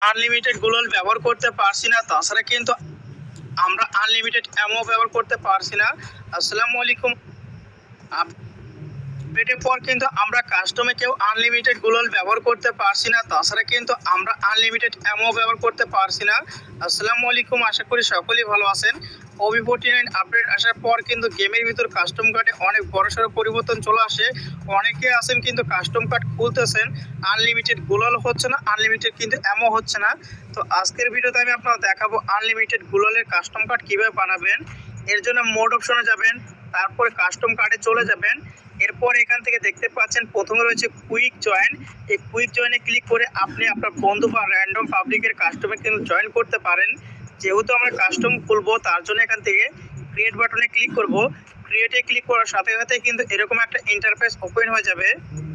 Unlimited global ব্যবহার করতে পারছি না, তাছাড়া কিন্তু আমরা আনলিমিটেড অ্যামো ব্যবহার করতে পারছি না। আসসালামু আলাইকুম। আপডেটের পর কিন্তু আমরা কাস্টমে কেউ আনলিমিটেড গ্লোবাল ব্যবহার করতে পারছি না, তাছাড়া কিন্তু আমরা আনলিমিটেড অ্যামো ব্যবহার করতে পারছি না। আসসালামু আলাইকুম, আশা করি সকলেই ভালো আছেন। OB49 আপডেট আসার পর কিন্তু গেমের ভিতর কাস্টম কার্ডে অনেক বড়সড় পরিবর্তন চলে আসে। অনেকে আছেন কিন্তু কাস্টম কার্ড খুলতেছেন, আনলিমিটেড গ্লোবাল হচ্ছে না, আনলিমিটেড কিন্তু অ্যামো হচ্ছে না। তো আজকের ভিডিওতে আমি আপনাদের দেখাবো আনলিমিটেড গ্লোবালের কাস্টম কার্ড কীভাবে বানাবেন। এর জন্য মোড অপশনে যাবেন, তারপরে কাস্টম কার্ডে চলে যাবেন। এরপর এখান থেকে দেখতে পাচ্ছেন প্রথমে রয়েছে কুইক জয়েন। এই কুইক জয়েনে ক্লিক করে আপনি আপনার বন্ধু বা র্যান্ডম পাবলিকের কাস্টমে কিন্তু জয়েন করতে পারেন। যেহেতু আমরা কাস্টম খুলবো তার জন্য এখান থেকে ক্রিয়েট বাটনে ক্লিক করব। ক্রিয়েটে ক্লিক করার সাথে সাথে কিন্তু এরকম একটা ইন্টারফেস ওপেন হয়ে যাবে।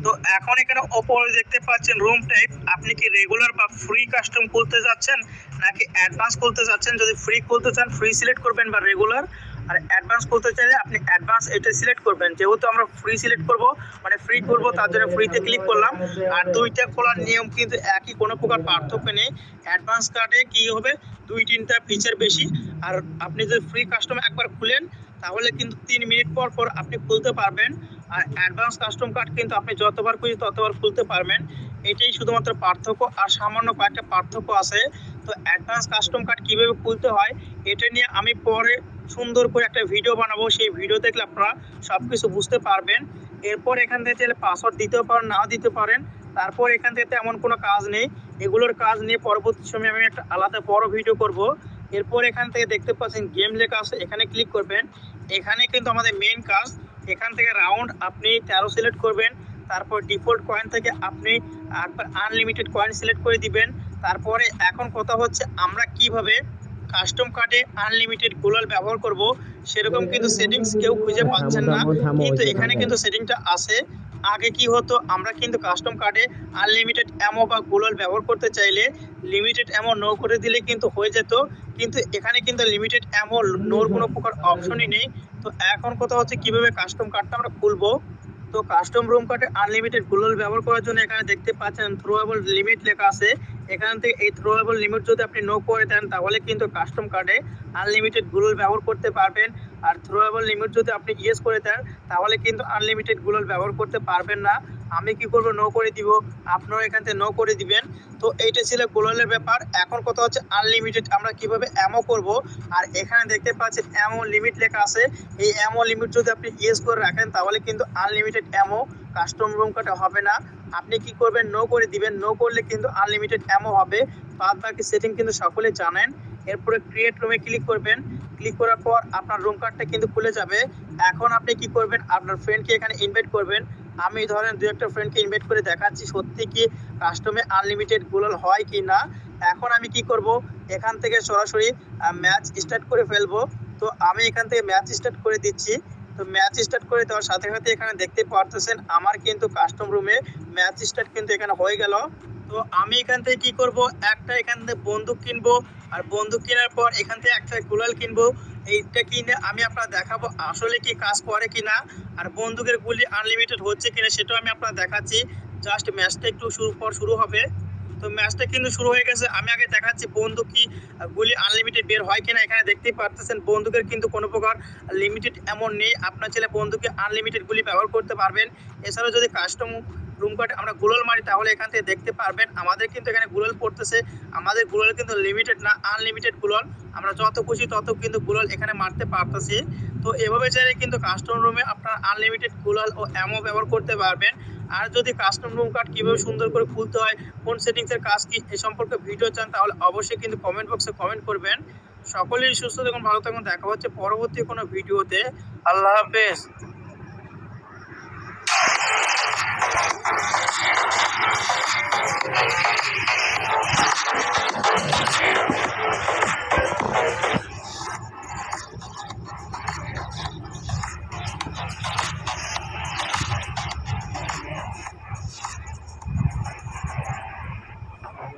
তো এখন এখানে ওপরে দেখতে পাচ্ছেন রুম টাইপ। আপনি কি রেগুলার বা ফ্রি কাস্টম খুলতে যাচ্ছেন নাকি অ্যাডভান্স খুলতে যাচ্ছেন? যদি ফ্রি খুলতে চান ফ্রি সিলেক্ট করবেন বা রেগুলার, আর অ্যাডভান্স করতে চাইলে আপনি অ্যাডভান্স এটা সিলেক্ট করবেন। যেহেতু আমরা ফ্রি সিলেক্ট করব, মানে ফ্রি করব, তার জন্য ফ্রিতে ক্লিক করলাম। আর দুইটা খোলার নিয়ম কিন্তু একই, কোনো প্রকার পার্থক্য নেই। অ্যাডভান্স কার্ডে কি হবে, 2-3টা ফিচার বেশি। আর আপনি যদি ফ্রি কাস্টম একবার খুলেন তাহলে কিন্তু 3 মিনিট পর পর আপনি খুলতে পারবেন। আর অ্যাডভান্স কাস্টম কার্ড কিন্তু আপনি যতবার খুঁজে ততবার খুলতে পারবেন। এটাই শুধুমাত্র পার্থক্য, আর সামান্য কয়েকটা পার্থক্য আছে। তো অ্যাডভান্স কাস্টম কার্ড কীভাবে খুলতে হয় এটা নিয়ে আমি পরে সুন্দর করে একটা ভিডিও বানাবো। সেই ভিডিও দেখলে আপনারা সব কিছু বুঝতে পারবেন। এরপর এখান থেকে চাইলে পাসওয়ার্ড দিতেও পারেন, নাও দিতে পারেন। তারপর এখান থেকে তেমন কোনো কাজ নেই। এগুলোর কাজ নিয়ে পরবর্তী সময় আমি একটা আলাদা বড় ভিডিও করব। এরপর এখান থেকে দেখতে পাচ্ছেন গেম লেখা আছে, এখানে ক্লিক করবেন। এখানে কিন্তু আমাদের মেইন কাজ। এখান থেকে রাউন্ড আপনি 13 সিলেক্ট করবেন। তারপর ডিফল্ট কয়েন থেকে আপনি একবার আনলিমিটেড কয়েন সিলেক্ট করে দিবেন। তারপরে এখন কথা হচ্ছে আমরা কিভাবে কাস্টম কার্ডে আনলিমিটেড গ্লোবাল ব্যবহার করব। সেরকম কিন্তু সেটিংস কেউ খুঁজে পাচ্ছেন না, কিন্তু এখানে কিন্তু সেটিংটা আছে। আগে কি হতো, আমরা কিন্তু কাস্টম কার্ডে আনলিমিটেড অ্যামো বা গ্লোবাল ব্যবহার করতে চাইলে লিমিটেড অ্যামো নো করে দিলে কিন্তু হয়ে যেত, কিন্তু এখানে কিন্তু লিমিটেড অ্যামো নোর কোনো প্রকার অপশনই নেই। তো এখন কথা হচ্ছে কিভাবে কাস্টম কার্ডটা আমরা খুলবো। তো কাস্টম রুম কার্ডে আনলিমিটেড গ্লোবাল ব্যবহার করার জন্য এখানে দেখতে পাচ্ছেন থ্রোয়েবল লিমিট লেখা আছে। এখান থেকে এই থ্রোয়েবল লিমিট যদি আপনি নো করে দেন তাহলে কিন্তু কাস্টম কার্ডে আনলিমিটেড গ্লোবাল ব্যবহার করতে পারবেন। আর থ্রোয়েবল লিমিট যদি আপনি ইয়েস করে দেন তাহলে কিন্তু আনলিমিটেড গ্লোবাল ব্যবহার করতে পারবেন না। আমি কি করব, নো করে দিব, আপনারা এখান থেকে নো করে দিবেন। তো এইটা ছিল গ্লোবালের ব্যাপার। এখন কথা হচ্ছে আনলিমিটেড আমরা কিভাবে অ্যামো করব। আর এখানে দেখতে পাচ্ছেন অ্যামো লিমিট লেখা আছে। এই অ্যামো লিমিট যদি আপনি ইয়েস করে রাখেন তাহলে কিন্তু আনলিমিটেড অ্যামো কাস্টম রুম কার্ডে হবে না। আপনি কি করবেন, নো করে দিবেন। নো করলে কিন্তু আনলিমিটেড অ্যামো হবে। বাদ বাকি সেটিং কিন্তু সকলে জানেন। এরপরে ক্রিয়েট রুমে ক্লিক করবেন। ক্লিক করার পর আপনার রুম কার্ডটা কিন্তু খুলে যাবে। এখন আপনি কি করবেন, আপনার ফ্রেন্ডকে এখানে ইনভাইট করবেন। আমি ধরেন 2-1টা ফ্রেন্ডকে ইনভাইট করে দেখাচ্ছি সত্যি কি কাস্টমে আনলিমিটেড গ্লোবাল হয় কি না। এখন আমি কি করব, এখান থেকে সরাসরি ম্যাচ স্টার্ট করে ফেলবো। তো আমি এখান থেকে ম্যাচ স্টার্ট করে দিচ্ছি। তো ম্যাচ স্টার্ট করে দেওয়ার সাথে সাথে এখানে দেখতে পারতেছেন আমার কিন্তু কাস্টম রুমে ম্যাচ স্টার্ট কিন্তু এখানে হয়ে গেল। তো আমি এখান থেকে কি করব, একটা এখান থেকে বন্দুক কিনবো। আর বন্দুক কেনার পর এখান থেকে একটা গ্লোবাল কিনবো। এইটা কিনে আমি আপনার দেখাবো আসলে কি কাজ করে কিনা, আর বন্দুকের গুলি আনলিমিটেড হচ্ছে কিনা সেটাও আমি আপনার দেখাচ্ছি। জাস্ট ম্যাচটা একটু শুরু হবে। তো ম্যাচটা কিন্তু শুরু হয়ে গেছে। আমি আগে দেখাচ্ছি বন্দুক কি গুলি আনলিমিটেড বের হয় কিনা। এখানে দেখতেই পারতেছেন বন্দুকের কিন্তু কোনো প্রকার লিমিটেড এমন নেই। আপনার ছেলে বন্দুকে আনলিমিটেড গুলি ব্যবহার করতে পারবেন। এছাড়াও যদি কাস্টম রুম কার্ডে আমরা গুলোল মারি তাহলে এখান থেকে দেখতে পারবেন আমাদের কিন্তু এখানে গুলোল পড়তেছে। আমাদের গুলোল কিন্তু লিমিটেড না, আনলিমিটেড গুলোল। আমরা যত খুশি তত কিন্তু গুলোল এখানে মারতে পারতেছি। তো এভাবে চাইলে কিন্তু কাস্টম রুমে আপনারা আনলিমিটেড গুলোল ও অ্যামো ব্যবহার করতে পারবেন। আর যদি কাস্টম রুম কার্ড কীভাবে সুন্দর করে খুলতে হয়, কোন সেটিংসের কাজ কি, এ সম্পর্কে ভিডিও চান তাহলে অবশ্যই কিন্তু কমেন্ট বক্সে কমেন্ট করবেন। সকলেই সুস্থ থাকুন, ভালো থাকুন। দেখা হচ্ছে পরবর্তী কোনো ভিডিওতে। আল্লাহ হাফেজ।